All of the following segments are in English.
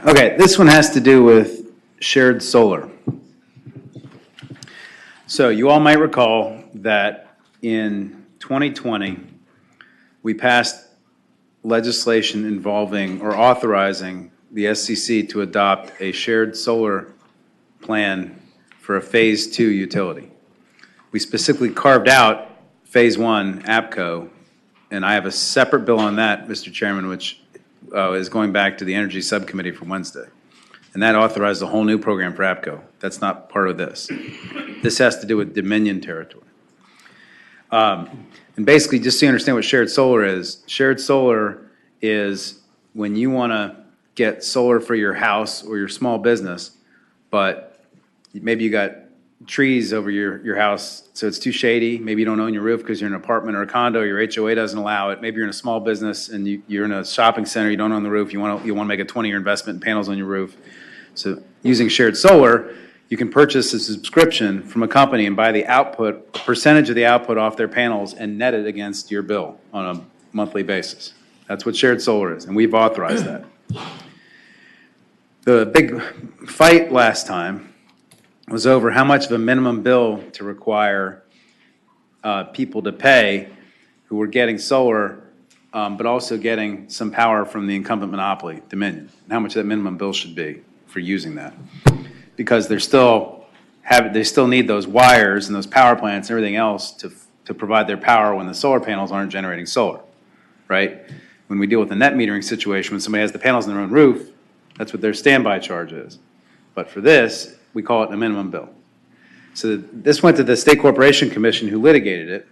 Okay, this one has to do with shared solar. So you all might recall that in 2020, we passed legislation involving or authorizing the SCC to adopt a shared solar plan for a Phase 2 utility. We specifically carved out Phase 1 APCO, and I have a separate bill on that, Mr. Chairman, which is going back to the Energy Subcommittee for Wednesday. And that authorized a whole new program for APCO. That's not part of this. This has to do with Dominion territory. And basically, just so you understand what shared solar is when you want to get solar for your house or your small business, but maybe you got trees over your house, so it's too shady. Maybe you don't own your roof because you're in an apartment or a condo. Your HOA doesn't allow it. Maybe you're in a small business and you're in a shopping center. You don't own the roof. You want to make a 20-year investment in panels on your roof. So using shared solar, you can purchase a subscription from a company and buy the output, a percentage of the output off their panels, and net it against your bill on a monthly basis. That's what shared solar is, and we've authorized that. The big fight last time was over how much of a minimum bill to require people to pay who were getting solar, but also getting some power from the incumbent monopoly, Dominion, and how much that minimum bill should be for using that. Because they still need those wires and those power plants and everything else to provide their power when the solar panels aren't generating solar, right? When we deal with the net metering situation, when somebody has the panels on their own roof, that's what their standby charge is. But for this, we call it a minimum bill. So this went to the State Corporation Commission, who litigated it,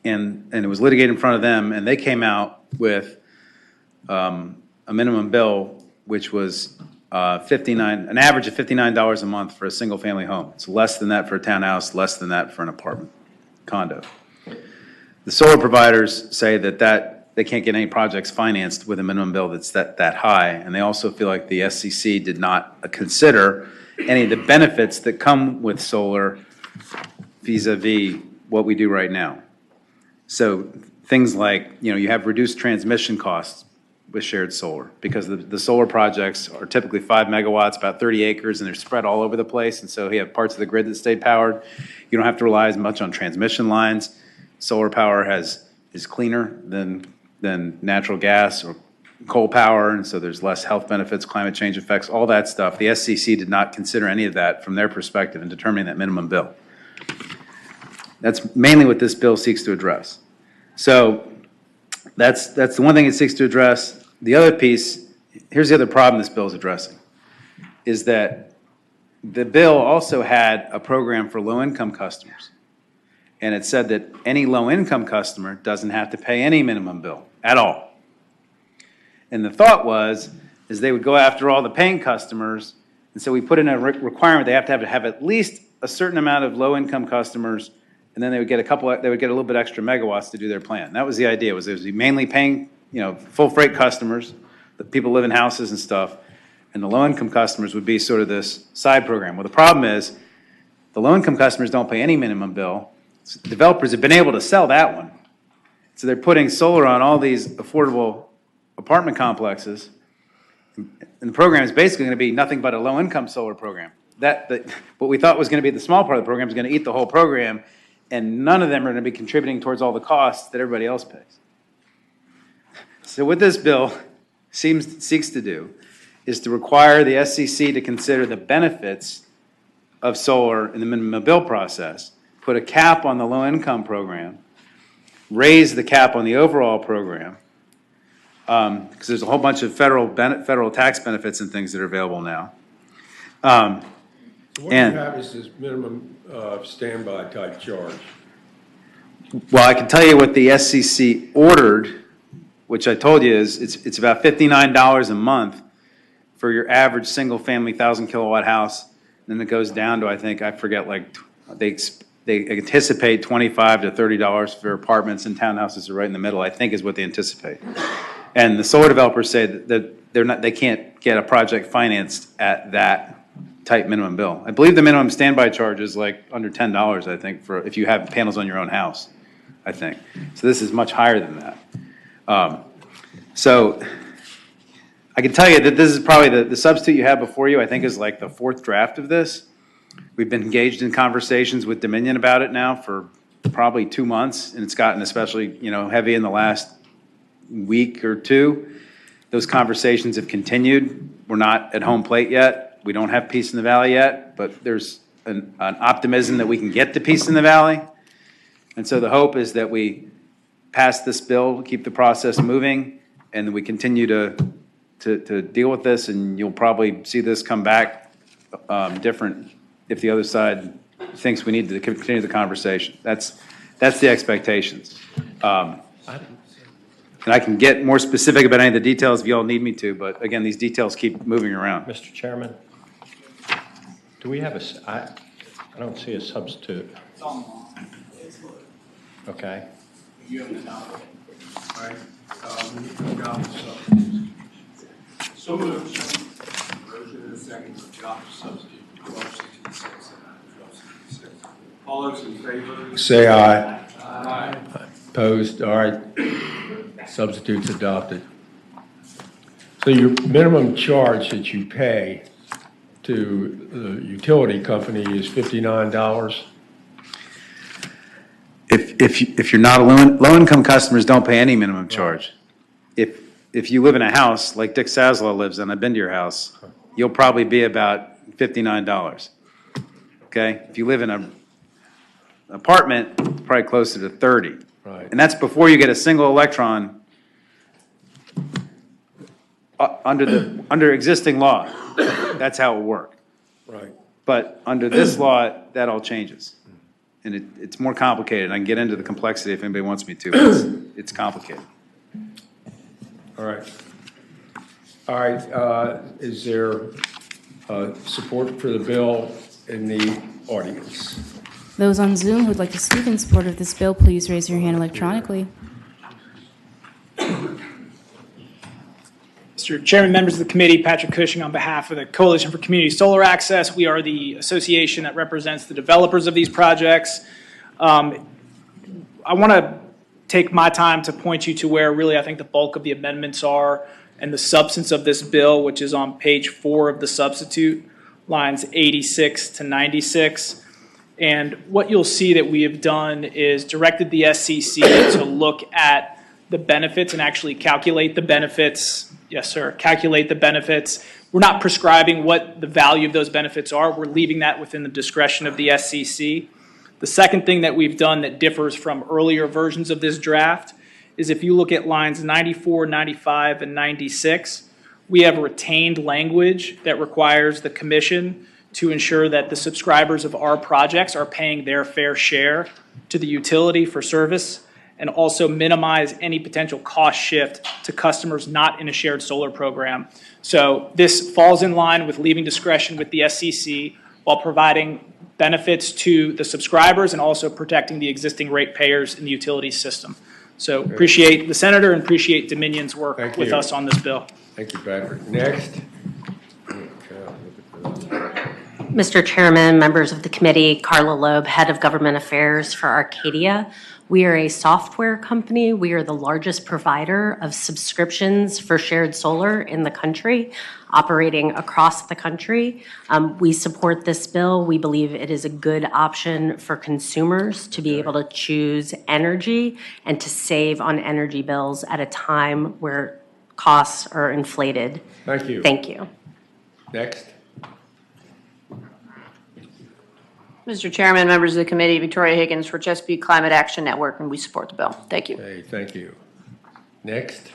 and it was litigated in front of them, and they came out with a minimum bill which was an average of $59 a month for a single-family home. It's less than that for a townhouse, less than that for an apartment condo. The solar providers say that they can't get any projects financed with a minimum bill that's that high, and they also feel like the SCC did not consider any of the benefits that come with solar vis-a-vis what we do right now. So things like, you have reduced transmission costs with shared solar because the solar projects are typically 5 megawatts, about 30 acres, and they're spread all over the place. And so you have parts of the grid that stay powered. You don't have to rely as much on transmission lines. Solar power is cleaner than natural gas or coal power, and so there's less health benefits, climate change effects, all that stuff. The SCC did not consider any of that from their perspective in determining that minimum bill. That's mainly what this bill seeks to address. So that's the one thing it seeks to address. The other piece, here's the other problem this bill is addressing, is that the bill also had a program for low-income customers. And it said that any low-income customer doesn't have to pay any minimum bill at all. And the thought is they would go after all the paying customers, and so we put in a requirement they have to have at least a certain amount of low-income customers, and then they would get a little bit extra megawatts to do their plan. That was the idea. It was mainly paying, full freight customers, the people live in houses and stuff, and the low-income customers would be sort of this side program. Well, the problem is the low-income customers don't pay any minimum bill. So developers have been able to sell that one. So they're putting solar on all these affordable apartment complexes, and the program is basically going to be nothing but a low-income solar program. What we thought was going to be the small part of the program is going to eat the whole program, and none of them are going to be contributing towards all the costs that everybody else pays. So what this bill seeks to do is to require the SCC to consider the benefits of solar in the minimum bill process, put a cap on the low-income program, raise the cap on the overall program, because there's a whole bunch of federal tax benefits and things that are available now. What you have is this minimum standby type charge. Well, I can tell you what the SCC ordered, which I told you is it's about $59 a month for your average single-family 1,000-kilowatt house. Then it goes down to, I forget, like they anticipate $25 to $30 for apartments, and townhouses are right in the middle, I think is what they anticipate. And the solar developers say that they can't get a project financed at that type minimum bill. I believe the minimum standby charge is like under $10, I think, for if you have panels on your own house, I think. So this is much higher than that. I can tell you that this is probably the substitute you have before you, I think is like the fourth draft of this. We've been engaged in conversations with Dominion about it now for probably 2 months, and it's gotten especially, heavy in the last week or two. Those conversations have continued. We're not at home plate yet. We don't have peace in the valley yet, but there's an optimism that we can get to peace in the valley. And so the hope is that we pass this bill, keep the process moving, and we continue to deal with this, and you'll probably see this come back different if the other side thinks we need to continue the conversation. That's the expectations. And I can get more specific about any of the details if you all need me to, but again, these details keep moving around. Mr. Chairman, do we have I don't see a substitute. It's online. Okay. You have an hour. All right. We need to adopt the substitute. So moved. Motion and a second to adopt the substitute 1266 and 1266. All those in favor? Say aye. Aye. Opposed? All right. Substitute's adopted. So your minimum charge that you pay to the utility company is $59? If you're not low-income customers don't pay any minimum charge. If you live in a house like Dick Saslow lives in, I've been to your house, you'll probably be about $59. Okay? If you live in an apartment, probably closer to 30. Right. And that's before you get a single electron under existing law. That's how it will work. Right. But under this law, that all changes. And it's more complicated. I can get into the complexity if anybody wants me to, but it's complicated. All right. All right. Is there support for the bill in the audience? Those on Zoom who would like to speak in support of this bill, please raise your hand electronically. Mr. Chairman, members of the committee, Patrick Cushing on behalf of the Coalition for Community Solar Access. We are the association that represents the developers of these projects. I want to take my time to point you to where really I think the bulk of the amendments are and the substance of this bill, which is on page 4 of the substitute, lines 86 to 96. And what you'll see that we have done is directed the SCC to look at the benefits and actually calculate the benefits. Yes, sir, calculate the benefits. We're not prescribing what the value of those benefits are. We're leaving that within the discretion of the SCC. The second thing that we've done that differs from earlier versions of this draft is if you look at lines 94, 95, and 96, we have retained language that requires the commission to ensure that the subscribers of our projects are paying their fair share to the utility for service, and also minimize any potential cost shift to customers not in a shared solar program. So this falls in line with leaving discretion with the SCC while providing benefits to the subscribers and also protecting the existing ratepayers in the utility system. So appreciate the senator and appreciate Dominion's work with us on this bill. Thank you, Patrick. Next. Mr. Chairman, members of the committee, Carla Loeb, Head of Government Affairs for Arcadia. We are a software company. We are the largest provider of subscriptions for shared solar in the country, operating across the country. We support this bill. We believe it is a good option for consumers to be able to choose energy and to save on energy bills at a time where costs are inflated. Thank you. Thank you. Next. Mr. Chairman, members of the committee, Victoria Higgins for Chesapeake Climate Action Network, and we support the bill. Thank you. Hey, thank you. Next.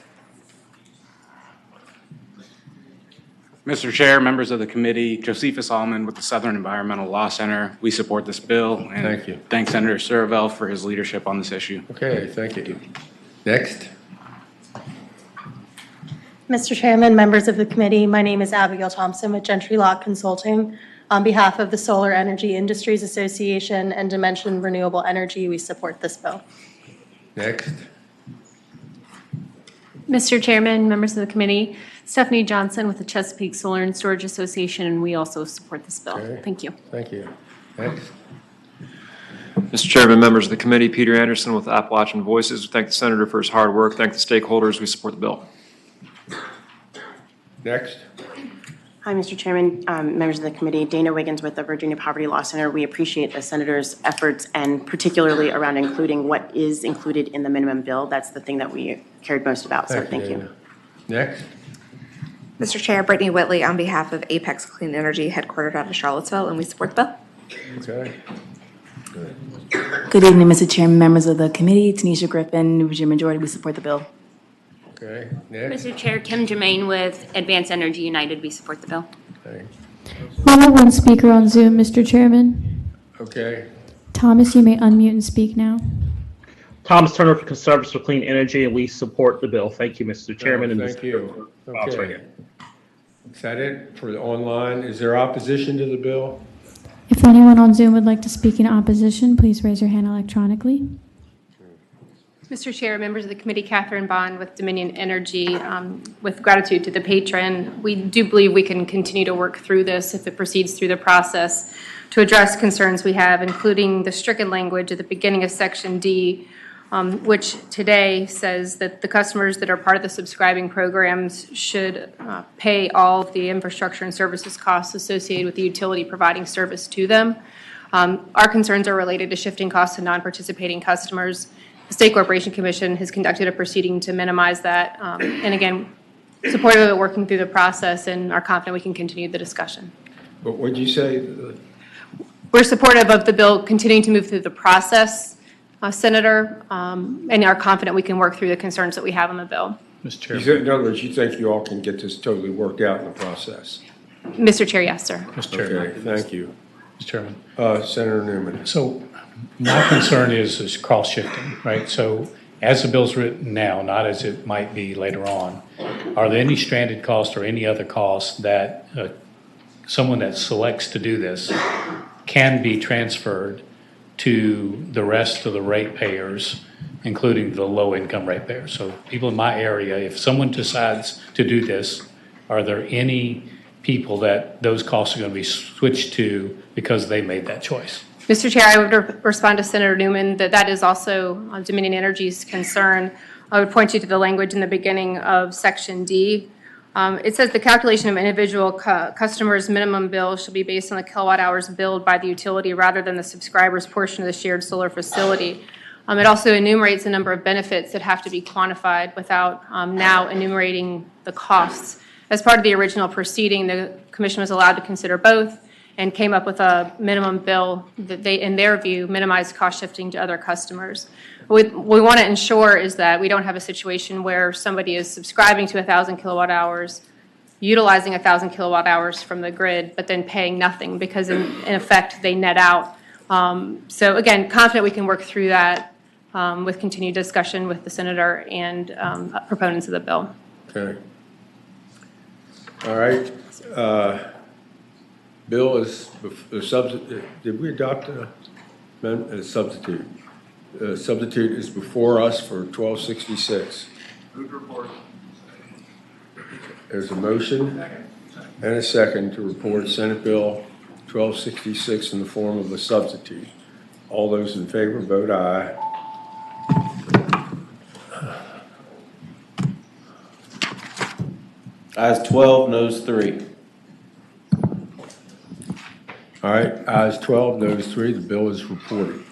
Mr. Chair, members of the committee, Josephus Allman with the Southern Environmental Law Center. We support this bill. And thank you. Thank Senator Surovell for his leadership on this issue. Okay, thank you. Next. Mr. Chairman, members of the committee, my name is Abigail Thompson with Gentry Law Consulting. On behalf of the Solar Energy Industries Association and Dimension Renewable Energy, we support this bill. Next. Mr. Chairman, members of the committee, Stephanie Johnson with the Chesapeake Solar and Storage Association, and we also support this bill. Okay. Thank you. Thank you. Next. Mr. Chairman, members of the committee, Peter Anderson with Appalachian Voices. We thank the senator for his hard work. Thank the stakeholders. We support the bill. Next. Hi, Mr. Chairman, members of the committee. Dana Wiggins with the Virginia Poverty Law Center. We appreciate the senator's efforts and particularly around including what is included in the minimum bill. That's the thing that we cared most about, so thank you. Dana. Next. Mr. Chair, Brittany Whitley on behalf of Apex Clean Energy, headquartered out of Charlottesville, and we support the bill. Okay. Good evening, Mr. Chairman, members of the committee. Tanisha Griffin, New Virginia Majority. We support the bill. Okay. Next. Mr. Chair, Kim Jermaine with Advanced Energy United. We support the bill. Okay. We have one speaker on Zoom, Mr. Chairman. Okay. Thomas, you may unmute and speak now. Thomas Turner, Conservatives for Clean Energy, and we support the bill. Thank you, Mr. Chairman. Thank you. Right Okay. here. Is that it for the online? Is there opposition to the bill? If anyone on Zoom would like to speak in opposition, please raise your hand electronically. Mr. Chair, members of the committee, Catherine Bond with Dominion Energy, with gratitude to the patron, we do believe we can continue to work through this if it proceeds through the process to address concerns we have, including the stricken language at the beginning of Section D, which today says that the customers that are part of the subscribing programs should pay all of the infrastructure and services costs associated with the utility providing service to them. Our concerns are related to shifting costs to non-participating customers. The State Corporation Commission has conducted a proceeding to minimize that. And again, supportive of working through the process and are confident we can continue the discussion. But what did you say? We're supportive of the bill continuing to move through the process, Senator, and are confident we can work through the concerns that we have on the bill. Mr. Chairman. In other words, you think you all can get this totally worked out in the process? Mr. Chair, yes, sir. Mr. Chairman. Okay, thank you. Mr. Chairman. Senator Newman. So my concern is cross shifting, right? So as the bill's written now, not as it might be later on, are there any stranded costs or any other costs that someone that selects to do this can be transferred to the rest of the ratepayers, including the low-income ratepayers? So people in my area, if someone decides to do this, are there any people that those costs are going to be switched to because they made that choice? Mr. Chair, I would respond to Senator Newman that that is also Dominion Energy's concern. I would point you to the language in the beginning of Section D. It says the calculation of individual customers' minimum bill shall be based on the kilowatt hours billed by the utility rather than the subscriber's portion of the shared solar facility. It also enumerates a number of benefits that have to be quantified without now enumerating the costs. As part of the original proceeding, the Commission was allowed to consider both and came up with a minimum bill that they, in their view, minimized cost shifting to other customers. What we want to ensure is that we don't have a situation where somebody is subscribing to 1,000 kilowatt hours, utilizing 1,000 kilowatt hours from the grid, but then paying nothing because in effect they net out. So again, confident we can work through that with continued discussion with the Senator and proponents of the bill. Okay. All right. Bill is the substitute. Did we adopt a substitute? Substitute is before us for 1266. There's a motion and a second to report Senate Bill 1266 in the form of a substitute. All those in favor vote aye. Ayes 12, noes 3. All right, ayes 12, noes 3. The bill is reported.